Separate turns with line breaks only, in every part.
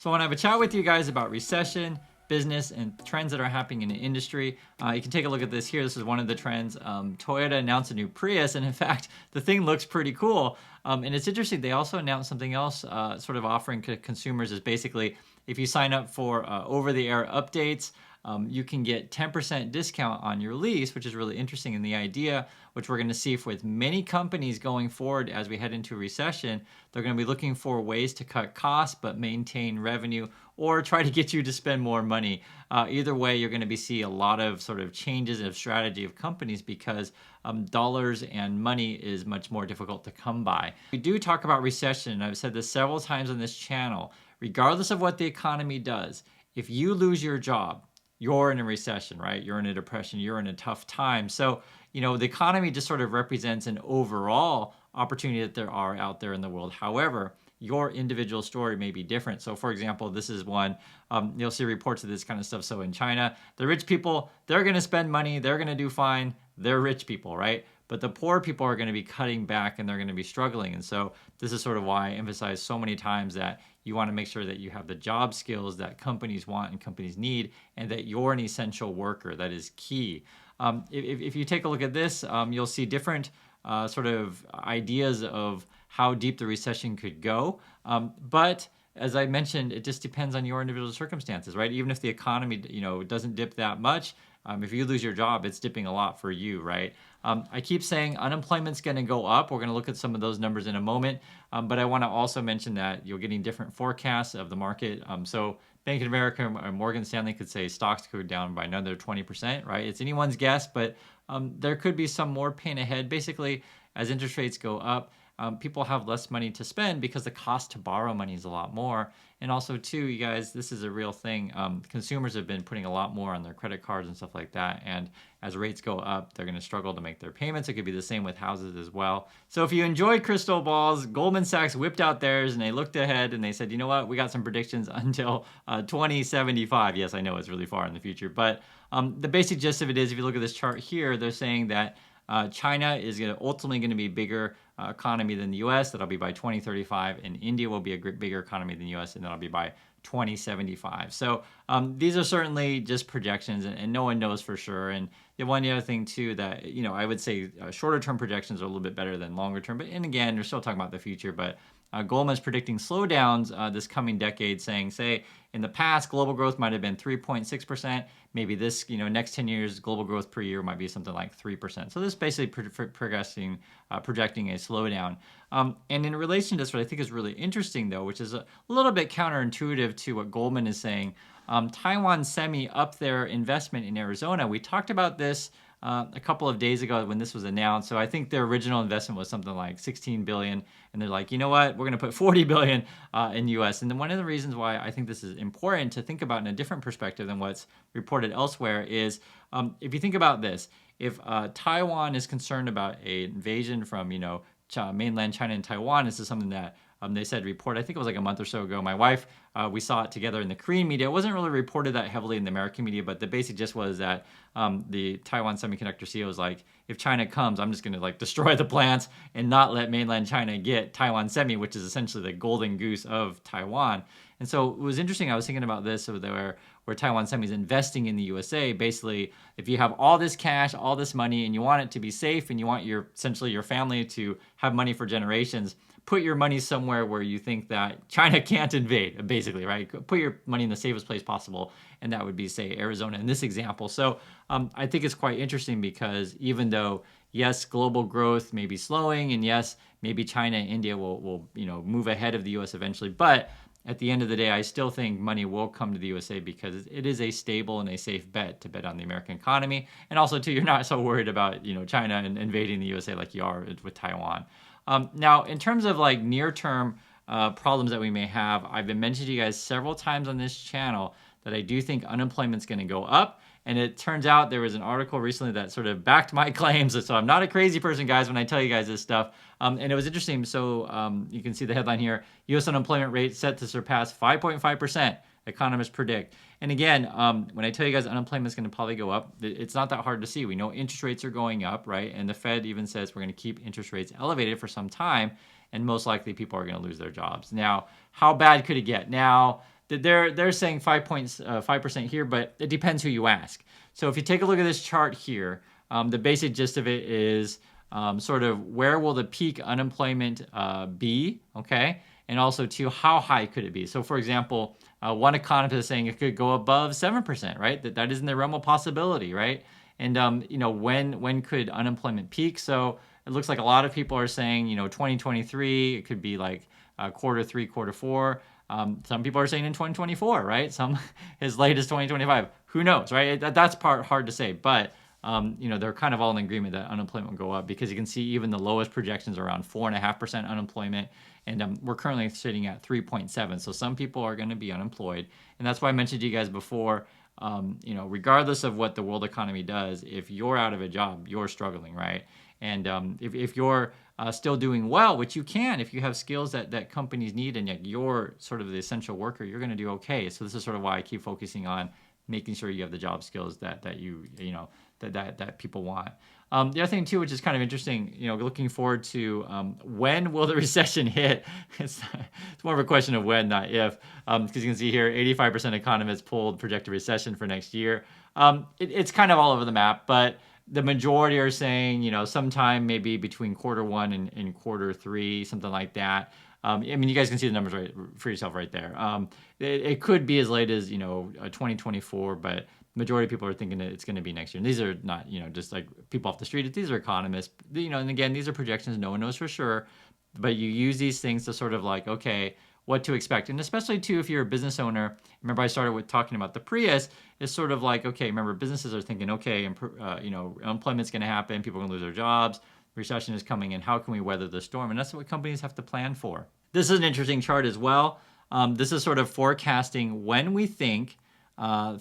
So I want to have a chat with you guys about recession, business, and trends that are happening in the industry. You can take a look at this here. This is one of the trends. Toyota announced a new Prius, and in fact, the thing looks pretty cool. And it's interesting. They also announced something else, sort of offering to consumers is basically if you sign up for over-the-air updates, you can get 10% discount on your lease, which is really interesting. And the idea, which we're going to see with many companies going forward as we head into a recession, they're going to be looking for ways to cut costs but maintain revenue or try to get you to spend more money. Either way, you're going to see a lot of sort of changes of strategy of companies because dollars and money is much more difficult to come by. We do talk about recession, and I've said this several times on this channel. Regardless of what the economy does, if you lose your job, you're in a recession, right? You're in a depression, you're in a tough time. So, the economy just sort of represents an overall opportunity that there are out there in the world. However, your individual story may be different. So, for example, this is one, you'll see reports of this kind of stuff. So in China, the rich people, they're going to spend money, they're going to do fine. They're rich people, right? But the poor people are going to be cutting back and they're going to be struggling. And so this is sort of why I emphasize so many times that you want to make sure that you have the job skills that companies want and companies need, and that you're an essential worker. That is key. If you take a look at this, you'll see different sort of ideas of how deep the recession could go. But as I mentioned, it just depends on your individual circumstances, right? Even if the economy, doesn't dip that much, if you lose your job, it's dipping a lot for you, right? I keep saying unemployment's going to go up. We're going to look at some of those numbers in a moment. But I want to also mention that you're getting different forecasts of the market. So Bank of America or Morgan Stanley could say stocks could go down by another 20%, right? It's anyone's guess, but there could be some more pain ahead. Basically, as interest rates go up, people have less money to spend because the cost to borrow money is a lot more. And also, too, you guys, this is a real thing. Consumers have been putting a lot more on their credit cards and stuff like that. And as rates go up, they're going to struggle to make their payments. It could be the same with houses as well. So if you enjoy crystal balls, Goldman Sachs whipped out theirs and they looked ahead and they said, you know what, we got some predictions until 2075. Yes, I know it's really far in the future. But the basic gist of it is, if you look at this chart here, they're saying that China is ultimately going to be a bigger economy than the U.S. That'll be by 2035, and India will be a bigger economy than the U.S. and that'll be by 2075. So these are certainly just projections, and no one knows for sure. And the other thing too that I would say shorter term projections are a little bit better than longer term. But and again, we're still talking about the future, but. Goldman's predicting slowdowns this coming decade, saying, say, in the past, global growth might have been 3.6%. Maybe this, next 10 years, global growth per year might be something like 3%. So this is basically projecting a slowdown. And in relation to this, what I think is really interesting, though, which is a little bit counterintuitive to what Goldman is saying, Taiwan Semi upped their investment in Arizona. We talked about this a couple of days ago when this was announced. So I think their original investment was something like 16 billion, and they're like, you know what, we're going to put 40 billion in U.S. And then one of the reasons why I think this is important to think about in a different perspective than what's reported elsewhere is, if you think about this, if Taiwan is concerned about an invasion from mainland China and Taiwan, this is something that they said report. I think it was like a month or so ago. My wife, we saw it together in the Korean media. It wasn't really reported that heavily in the American media, but the basic gist was that the Taiwan Semiconductor CEO was like, if China comes, I'm just going to destroy the plants and not let mainland China get Taiwan Semi, which is essentially the golden goose of Taiwan. And so it was interesting. I was thinking about this where Taiwan Semi is investing in the USA. Basically, if you have all this cash, all this money, and you want it to be safe, and you want essentially your family to have money for generations, put your money somewhere where you think that China can't invade, basically, right? Put your money in the safest place possible, and that would be, say, Arizona in this example. So I think it's quite interesting because even though, yes, global growth may be slowing, and yes, maybe China and India will move ahead of the U.S. eventually, but at the end of the day, I still think money will come to the USA because it is a stable and a safe bet to bet on the American economy. And also, too, you're not so worried about China and invading the USA like you are with Taiwan. Now, in terms of near-term problems that we may have, I've been mentioning to you guys several times on this channel that I do think unemployment's going to go up. And it turns out there was an article recently that sort of backed my claims. So I'm not a crazy person, guys, when I tell you guys this stuff. And it was interesting. So you can see the headline here: U.S. unemployment rate set to surpass 5.5%. Economists predict. And again, when I tell you guys unemployment is going to probably go up, it's not that hard to see. We know interest rates are going up, right? And the Fed even says we're going to keep interest rates elevated for some time, and most likely people are going to lose their jobs. Now, how bad could it get? Now, they're saying 5% here, but it depends who you ask. So if you take a look at this chart here, the basic gist of it is sort of where will the peak unemployment be, okay? And also to how high could it be? So for example, one economist is saying it could go above 7%, right? That is in the realm of possibility, right? And when could unemployment peak? So it looks like a lot of people are saying 2023. It could be like quarter 3, quarter 4. Some people are saying in 2024, right? Some as late as 2025. Who knows, right? That's hard to say, but they're kind of all in agreement that unemployment will go up because you can see even the lowest projections are around 4.5% unemployment, and we're currently sitting at 3.7. So some people are going to be unemployed, and that's why I mentioned to you guys before. Regardless of what the world economy does, if you're out of a job, you're struggling, right? And if you're still doing well, which you can, if you have skills that companies need, and yet you're sort of the essential worker, you're going to do okay. So this is sort of why I keep focusing on making sure you have the job skills that that people want. The other thing too, which is kind of interesting, looking forward to when will the recession hit? It's more of a question of when, not if, because you can see here, 85% economists polled projected recession for next year. It's kind of all over the map, but the majority are saying, sometime maybe between quarter 1 and quarter 3, something like that. You guys can see the numbers right for yourself right there. It could be as late as 2024, but majority of people are thinking that it's going to be next year. And these are not just like people off the street. These are economists. And again, these are projections. No one knows for sure, but you use these things to sort of like, okay, what to expect. And especially too, if you're a business owner, remember I started with talking about the Prius. It's sort of like, okay, remember businesses are thinking, okay, unemployment's going to happen. People are going to lose their jobs. Recession is coming, and how can we weather the storm? And that's what companies have to plan for. This is an interesting chart as well. This is sort of forecasting when we think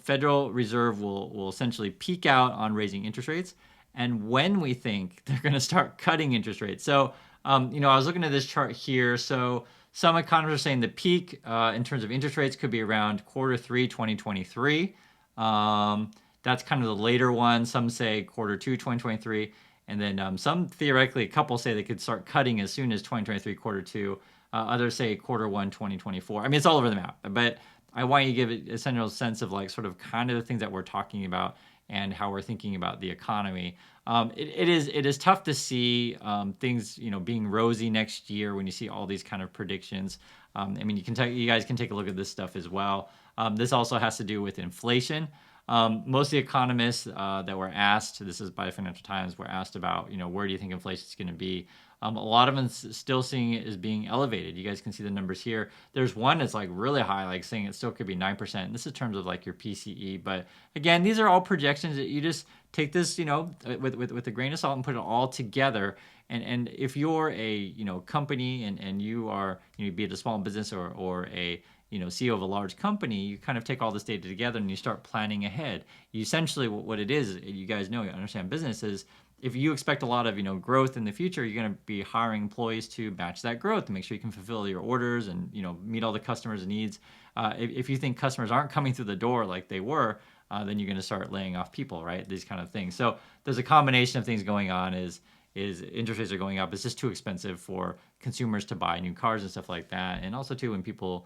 Federal Reserve will essentially peak out on raising interest rates, and when we think they're going to start cutting interest rates. So, I was looking at this chart here. So some economists are saying the peak in terms of interest rates could be around quarter 3, 2023. That's kind of the later one. Some say quarter 2, 2023. And then some theoretically, a couple say they could start cutting as soon as 2023, quarter 2. Others say quarter 1, 2024. It's all over the map. But I want you to give it a general sense of like sort of kind of the things that we're talking about and how we're thinking about the economy. It is tough to see things being rosy next year when you see all these kind of predictions. You guys can take a look at this stuff as well. This also has to do with inflation. Most of the economists that were asked, this is by Financial Times, were asked about where do you think inflation is going to be. A lot of them still seeing it as being elevated. You guys can see the numbers here. There's one that's like really high, like saying it still could be 9%. This is in terms of like your PCE. But again, these are all projections that you just take this, with a grain of salt and put it all together. And if you're a company and you are be it a small business or a CEO of a large company, you kind of take all this data together and you start planning ahead. Essentially, what it is, you guys know, you understand business is, if you expect a lot of growth in the future, you're going to be hiring employees to match that growth to make sure you can fulfill your orders and meet all the customers' needs. If you think customers aren't coming through the door like they were, then you're going to start laying off people, right? These kind of things. So there's a combination of things going on. Is interest rates are going up. It's just too expensive for consumers to buy new cars and stuff like that. And also too, when people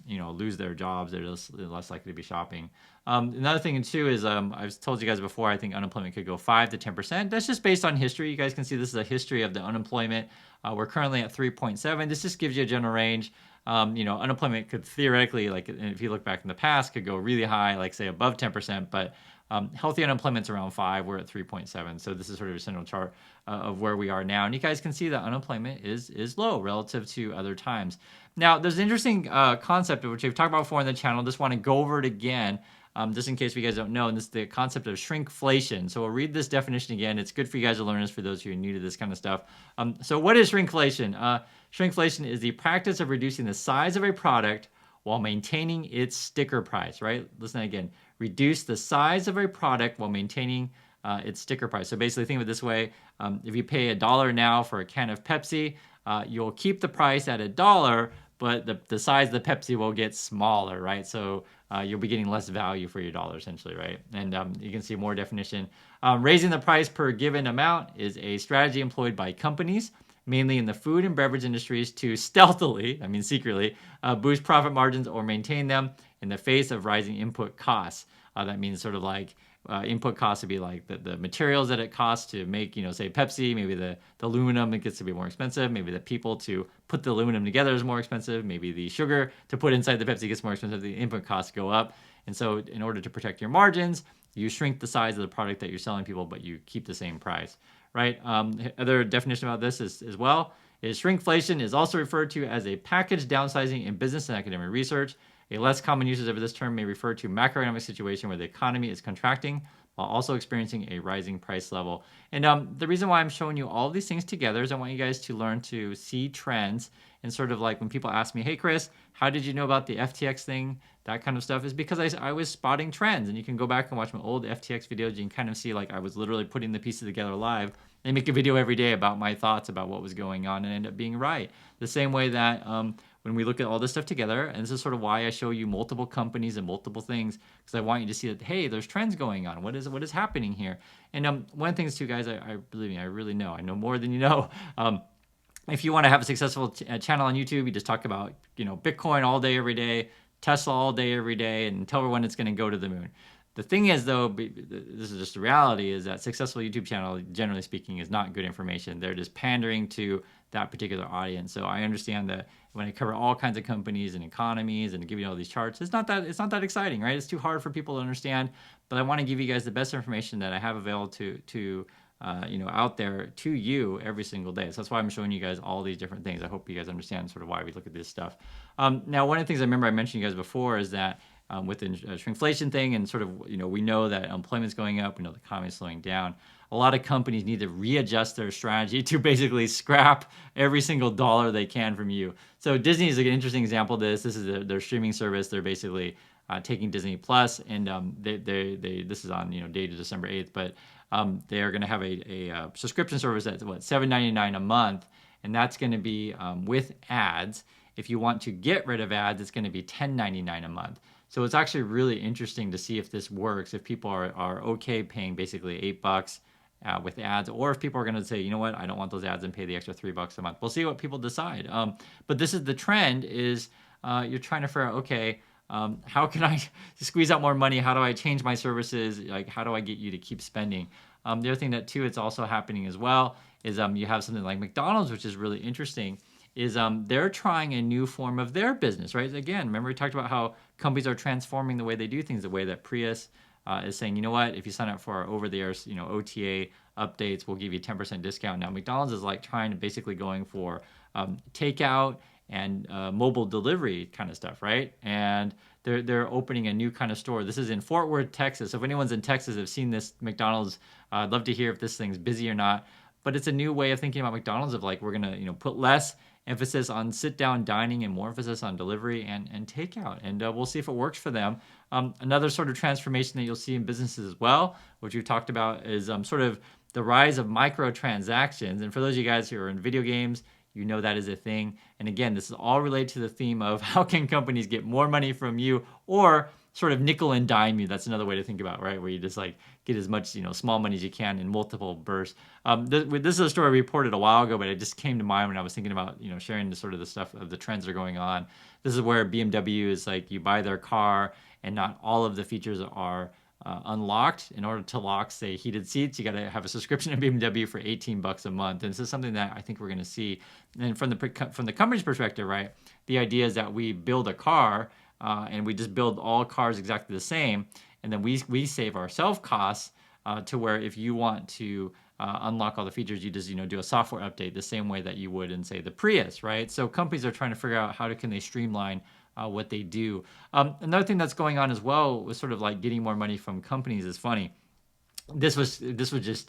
lose their jobs, they're less likely to be shopping. Another thing too is I've told you guys before, I think unemployment could go 5 to 10%. That's just based on history. You guys can see this is a history of the unemployment. We're currently at 3.7. This just gives you a general range. Unemployment could theoretically, like if you look back in the past, could go really high, like say above 10%, but healthy unemployment's around 5. We're at 3.7. So this is sort of a central chart of where we are now. And you guys can see that unemployment is low relative to other times. Now, there's an interesting concept which we've talked about before on the channel. Just want to go over it again, just in case you guys don't know. And this is the concept of shrinkflation. So we'll read this definition again. It's good for you guys to learn this for those who are new to this kind of stuff. So what is shrinkflation? Shrinkflation is the practice of reducing the size of a product while maintaining its sticker price, right? Listen again. Reduce the size of a product while maintaining its sticker price. So basically think of it this way. If you pay $1 now for a can of Pepsi, you'll keep the price at $1, but the size of the Pepsi will get smaller, right? So you'll be getting less value for your dollar, essentially, right? And you can see more definition. Raising the price per given amount is a strategy employed by companies mainly in the food and beverage industries, to stealthily, I mean secretly, boost profit margins or maintain them in the face of rising input costs. That means sort of like input costs would be like the materials that it costs to make, say Pepsi, maybe the aluminum, it gets to be more expensive. Maybe the people to put the aluminum together is more expensive. Maybe the sugar to put inside the Pepsi gets more expensive. The input costs go up. And so in order to protect your margins, you shrink the size of the product that you're selling people, but you keep the same price, right? Other definition about this is as well is shrinkflation is also referred to as a package downsizing in business and academic research. A less common usage of this term may refer to macroeconomic situation where the economy is contracting while also experiencing a rising price level. And the reason why I'm showing you all these things together is I want you guys to learn to see trends, and sort of like when people ask me, hey, Chris, how did you know about the FTX thing? That kind of stuff is because I was spotting trends. And you can go back and watch my old FTX videos. You can kind of see like I was literally putting the pieces together live. I make a video every day about my thoughts about what was going on and end up being right. The same way that when we look at all this stuff together, and this is sort of why I show you multiple companies and multiple things, because I want you to see that, hey, there's trends going on. What is happening here? And one of the things too, guys, I believe me, I really know. I know more than you know. If you want to have a successful channel on YouTube, you just talk about, Bitcoin all day, every day, Tesla all day, every day, and tell everyone it's going to go to the moon. The thing is, though, this is just the reality, is that successful YouTube channel, generally speaking, is not good information. They're just pandering to that particular audience. So I understand that when I cover all kinds of companies and economies and give you all these charts, it's not that exciting, right? It's too hard for people to understand. But I want to give you guys the best information that I have available to out there to you every single day. So that's why I'm showing you guys all these different things. I hope you guys understand sort of why we look at this stuff. Now, one of the things I remember I mentioned you guys before is that with the shrinkflation thing, and sort of, we know that employment's going up, we know the economy is slowing down. A lot of companies need to readjust their strategy to basically scrap every single dollar they can from you. So Disney is an interesting example of this. This is their streaming service. They're basically taking Disney Plus, and this is on dated December 8th, but they are going to have a subscription service that's $7.99 a month, and that's going to be with ads. If you want to get rid of ads, it's going to be $10.99 a month. So it's actually really interesting to see if this works, if people are okay paying basically $8 with ads, or if people are going to say, you know what, I don't want those ads and pay the extra $3 a month. We'll see what people decide. But this is the trend, is you're trying to figure out, okay, how can I squeeze out more money? How do I change my services? Like, how do I get you to keep spending? The other thing that too, it's also happening as well, is you have something like McDonald's, which is really interesting, is they're trying a new form of their business, right? Again, remember we talked about how companies are transforming the way they do things, the way that Prius is saying, you know what, if you sign up for our over-the-air, OTA updates, we'll give you a 10% discount. Now, McDonald's is like trying to basically going for takeout and mobile delivery kind of stuff, right? And they're opening a new kind of store. This is in Fort Worth, Texas. So if anyone's in Texas have seen this McDonald's, I'd love to hear if this thing's busy or not. But it's a new way of thinking about McDonald's, of like, we're gonna put less emphasis on sit-down dining and more emphasis on delivery and takeout. And we'll see if it works for them. Another sort of transformation that you'll see in businesses as well, which we've talked about, is sort of the rise of microtransactions. And for those of you guys who are in video games, you know that is a thing. And again, this is all related to the theme of how can companies get more money from you, or sort of nickel and dime you. That's another way to think about, right? Where you just like get as much, small money as you can in multiple bursts. This is a story I reported a while ago, but it just came to mind when I was thinking about, sharing the sort of the stuff of the trends that are going on. This is where BMW is like, you buy their car and not all of the features are unlocked. In order to lock, say, heated seats, you got to have a subscription to BMW for $18 a month. And this is something that I think we're going to see. And from the company's perspective, right, the idea is that we build a car and we just build all cars exactly the same, and then we save ourselves costs to where if you want to unlock all the features, you just do a software update the same way that you would in, say, the Prius, right? So companies are trying to figure out how can they streamline what they do. Another thing that's going on as well with sort of like getting more money from companies is funny. This was just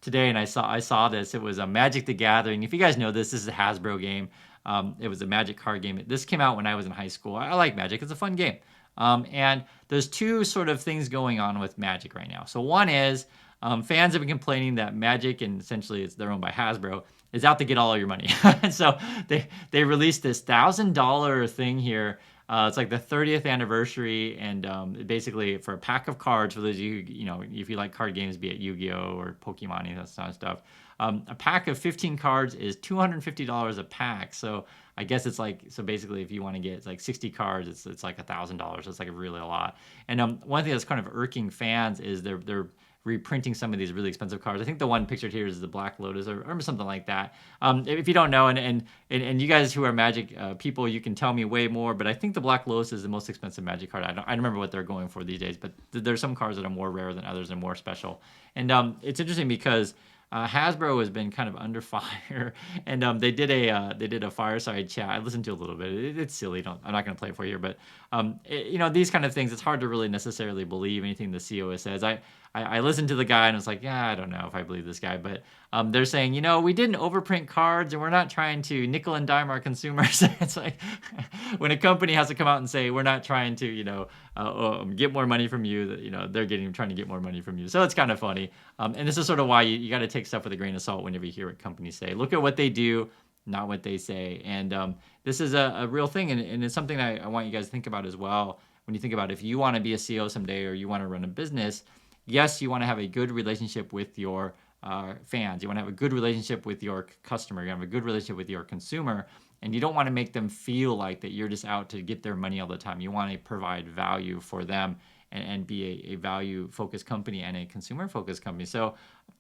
today, and I saw this. It was a Magic the Gathering. If you guys know this is a Hasbro game. It was a Magic card game. This came out when I was in high school. I like Magic. It's a fun game. And there's two sort of things going on with Magic right now. So one is fans have been complaining that Magic, and essentially they're owned by Hasbro, is out to get all of your money. And so they released this $1,000 thing here. It's like the 30th anniversary, and basically for a pack of cards, for those of you, if you like card games, be it Yu-Gi-Oh! Or Pokemon, that kind of stuff, A pack of 15 cards is $250 a pack. So I guess it's like, so basically if you want to get like 60 cards, it's like $1,000. It's like really a lot. And one thing that's kind of irking fans is they're reprinting some of these really expensive cards. I think the one pictured here is the Black Lotus or something like that. If you don't know, and you guys who are Magic people, you can tell me way more, but I think the Black Lotus is the most expensive Magic card. I don't remember what they're going for these days, but there's some cards that are more rare than others and more special. And it's interesting because Hasbro has been kind of under fire, and they did a fireside chat. I listened to a little bit. It's silly. I'm not going to play it for you, but these kind of things. It's hard to really necessarily believe anything the COO says. I listened to the guy and was like, yeah, I don't know if I believe this guy, but they're saying, we didn't overprint cards and we're not trying to nickel and dime our consumers. It's like when a company has to come out and say, we're not trying to, get more money from you, that, they're trying to get more money from you. So it's kind of funny. And this is sort of why you got to take stuff with a grain of salt whenever you hear what companies say. Look at what they do, not what they say. And this is a real thing. And it's something I want you guys to think about as well. When you think about if you want to be a CEO someday or you want to run a business, yes, you want to have a good relationship with your fans. You want to have a good relationship with your customer. You want to have a good relationship with your consumer. And you don't want to make them feel like that you're just out to get their money all the time. You want to provide value for them and be a value-focused company and a consumer-focused company. So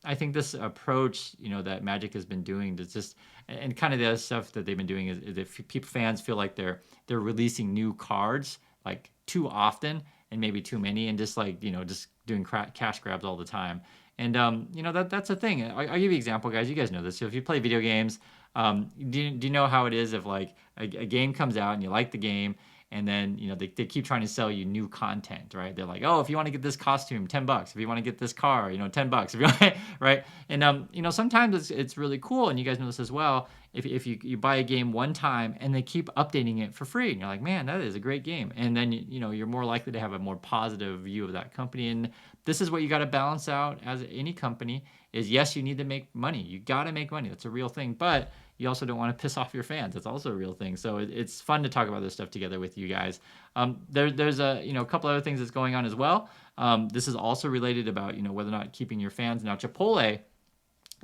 I think this approach, that Magic has been doing to just, and kind of the other stuff that they've been doing is if fans feel like they're releasing new cards like too often and maybe too many, and just like, just doing cash grabs all the time. And, that's a thing. I'll give you an example, guys. You guys know this. So if you play video games, do you know how it is if like a game comes out and you like the game, and then, they keep trying to sell you new content, right? They're like, oh, if you want to get this costume, $10. If you want to get this car, $10. If you want, right? And, sometimes it's really cool. And you guys know this as well. If you buy a game one time and they keep updating it for free, and you're like, man, that is a great game. And then, you're more likely to have a more positive view of that company. And this is what you got to balance out as any company is, yes, you need to make money. You got to make money. That's a real thing. But you also don't want to piss off your fans. That's also a real thing. So it's fun to talk about this stuff together with you guys. There's a couple other things that's going on as well. This is also related about whether or not keeping your fans. Now Chipotle,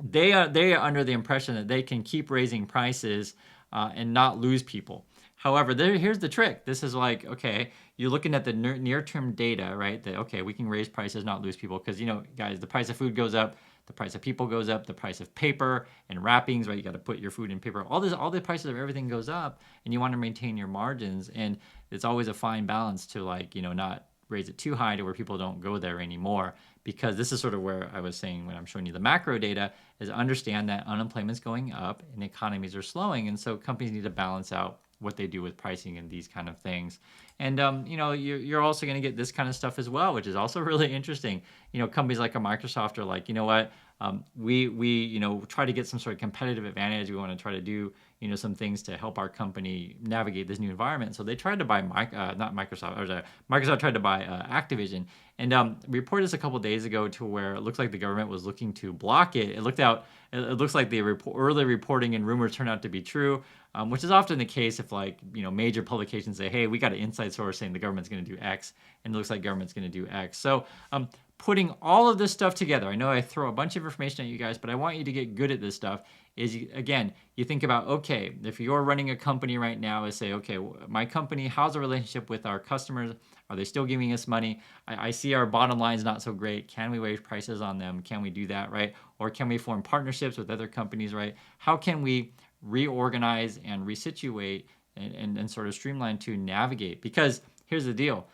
they are under the impression that they can keep raising prices and not lose people. However, here's the trick. This is like, okay, you're looking at the near-term data, right? That, okay, we can raise prices, not lose people. Because, guys, the price of food goes up, the price of people goes up, the price of paper and wrappings, right? You got to put your food in paper. All the prices of everything goes up, and you want to maintain your margins. And it's always a fine balance to, like, not raise it too high to where people don't go there anymore. Because this is sort of where I was saying when I'm showing you the macro data is understand that unemployment's going up and economies are slowing. And so companies need to balance out what they do with pricing and these kind of things. And, you're also going to get this kind of stuff as well, which is also really interesting. Companies like a Microsoft are like, what, we try to get some sort of competitive advantage. We want to try to do, some things to help our company navigate this new environment. So they tried to buy, Microsoft tried to buy Activision. And we reported this a couple of days ago to where it looks like the government was looking to block it. It looks like the early reporting and rumors turned out to be true, which is often the case if major publications say, hey, we got an inside source saying the government's going to do X, and it looks like government's going to do X. So putting all of this stuff together, I know I throw a bunch of information at you guys, but I want you to get good at this stuff, is you think about, okay, if you're running a company right now, is say, okay, my company, how's the relationship with our customers? Are they still giving us money? I see our bottom line is not so great. Can we raise prices on them? Can we do that, right? Or can we form partnerships with other companies, right? How can we reorganize and resituate and sort of streamline to navigate? Because here's the deal.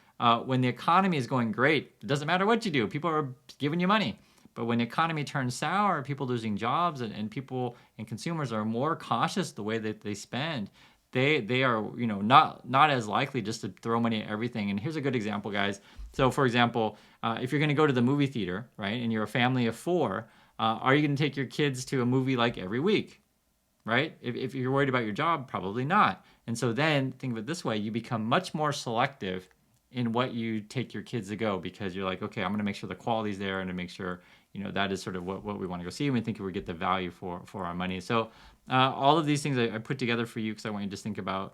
When the economy is going great, it doesn't matter what you do. People are giving you money. But when the economy turns sour, people losing jobs and people and consumers are more cautious the way that they spend, they are not as likely just to throw money at everything. And here's a good example, guys. So for example, if you're going to go to the movie theater, right, and you're a family of 4, are you going to take your kids to a movie like every week? Right? If you're worried about your job, probably not. And so then think of it this way, you become much more selective in what you take your kids to go, because you're like, okay, I'm going to make sure the quality's there and to make sure, that is sort of what we want to go see. And we think we get the value for our money. So all of these things I put together for you because I want you to just think about,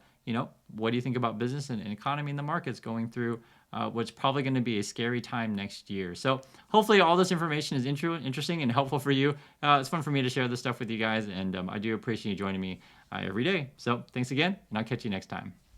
what do you think about business and economy and the markets going through what's probably going to be a scary time next year. So hopefully all this information is interesting and helpful for you. It's fun for me to share this stuff with you guys, and I do appreciate you joining me every day. So thanks again, and I'll catch you next time.